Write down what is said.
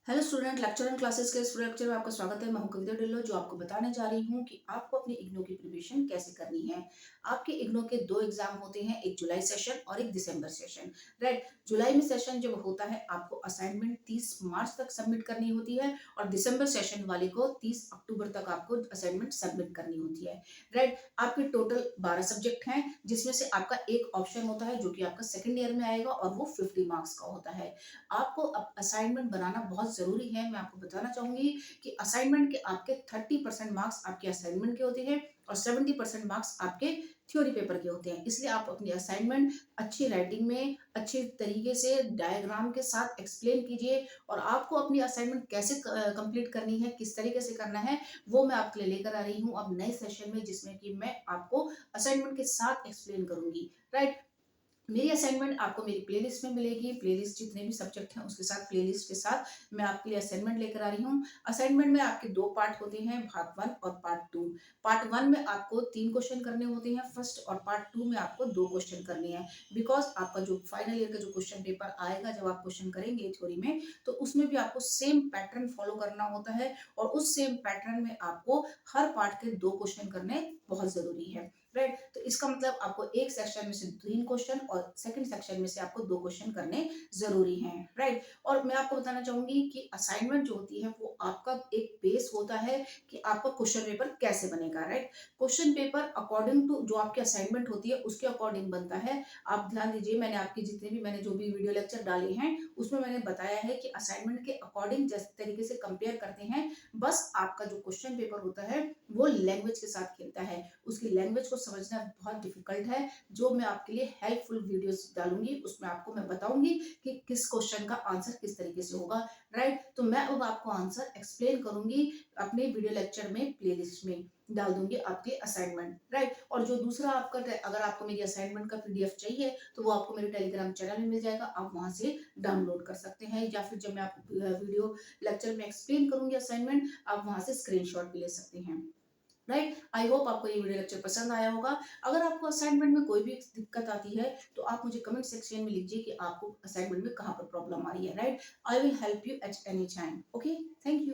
Hello student, lecture and classes के इस lecture में आपका स्वागत है। मैं हूं कविता ढिल्लों, जो आपको बताने जा रही हूं कि आपको अपनी इग्नू की प्रिपरेशन कैसे करनी है। आपके इग्नू के दो एग्जाम होते हैं, एक जुलाई सेशन और एक दिसंबर सेशन। राइट। जुलाई में सेशन जब होता है आपको असाइनमेंट 30 मार्च तक सबमिट करनी होती है और दिसंबर सेशन वाले को 30 अक्टूबर तक आपको असाइनमेंट सबमिट करनी होती है। राइट। आपके टोटल 12 सब्जेक्ट हैं, जिसमें से आपका एक ऑप्शन होता है जो कि आपका सेकेंड ईयर में आएगा और वो 50 मार्क्स का होता है। आपको अब असाइनमेंट बनाना बहुत ज़रूरी है। मैं आपको बताना चाहूँगी कि असाइनमेंट के आपके 30% मार्क्स आपके असाइनमेंट के होते हैं और 70% मार्क्स आपके थ्योरी पेपर के होते हैं। इसलिए आप अपनी असाइनमेंट अच्छी राइटिंग में, अच्छे तरीके से डायग्राम के साथ एक्सप्लेन कीजिए और आपको अपनी असाइनमेंट कैसे कंप्लीट करनी है, किस तरीके से करना है, वो मैं आपके लिए लेकर आ रही हूँ अब नए सेशन में, जिसमें कि मैं आपको असाइनमेंट के साथ एक्सप्लेन करूँगी। राइट। मेरी असाइनमेंट आपको मेरी प्लेलिस्ट में मिलेगी। प्लेलिस्ट जितने भी सब्जेक्ट हैं उसके साथ, प्लेलिस्ट के साथ मैं आपके लिए असाइनमेंट लेकर आ रही हूँ। असाइनमेंट में आपके दो पार्ट होते हैं, पार्ट वन और पार्ट टू। पार्ट वन में आपको 3 क्वेश्चन करने होते हैं फर्स्ट, और पार्ट टू में आपको 2 क्वेश्चन करने हैं। बिकॉज आपका जो फाइनल ईयर का जो क्वेश्चन पेपर आएगा, जब आप क्वेश्चन करेंगे थ्योरी में, तो उसमें भी आपको सेम पैटर्न फॉलो करना होता है और उस सेम पैटर्न में आपको हर पार्ट के 2 क्वेश्चन करने बहुत जरूरी है। राइट। तो इसका मतलब आपको एक सेक्शन में से 3 क्वेश्चन और सेकंड सेक्शन में से आपको 2 क्वेश्चन करने जरूरी हैं। राइट। और मैं आपको बताना चाहूंगी कि असाइनमेंट जो होती है वो आपका एक बेस होता है कि आपका क्वेश्चन पेपर कैसे बनेगा। Right. Question paper according to जो आपकी असाइनमेंट होती है उसके अकॉर्डिंग बनता है। आप ध्यान दीजिए, मैंने जो भी वीडियो लेक्चर डाले हैं उसमें मैंने बताया है कि असाइनमेंट के अकॉर्डिंग जिस तरीके से कंपेयर करते हैं, बस आपका जो क्वेश्चन पेपर होता है वो लैंग्वेज के साथ खेलता है। उसकी लैंग्वेज को समझना बहुत डिफिकल्ट है। जो मैं आपके लिए हेल्पफुल वीडियोस डालूंगी उसमें आपको मैं बताऊंगी कि किस क्वेश्चन का आंसर किस तरीके से होगा। राइट। तो मैं अब आपको आंसर एक्सप्लेन करूंगी अपने वीडियो लेक्चर में, प्लेलिस्ट में डाल दूंगी आपके असाइनमेंट। राइट। और जो दूसरा आपका, अगर आपको मेरी असाइनमेंट का पीडीएफ चाहिए तो वो आपको मेरे टेलीग्राम चैनल में मिल जाएगा, आप वहां से डाउनलोड कर सकते हैं, या फिर जब मैं आपको वीडियो लेक्चर में एक्सप्लेन करूंगी असाइनमेंट, आप वहां से स्क्रीनशॉट भी ले सकते हैं। राइट। आई होप आपको ये वीडियो लेक्चर पसंद आया होगा। अगर आपको असाइनमेंट में कोई भी दिक्कत आती है तो आप मुझे कमेंट सेक्शन में लिखिए कि आपको असाइनमेंट में कहाँ पर प्रॉब्लम आ रही है। Right. I will help you at any time. Okay. Thank you.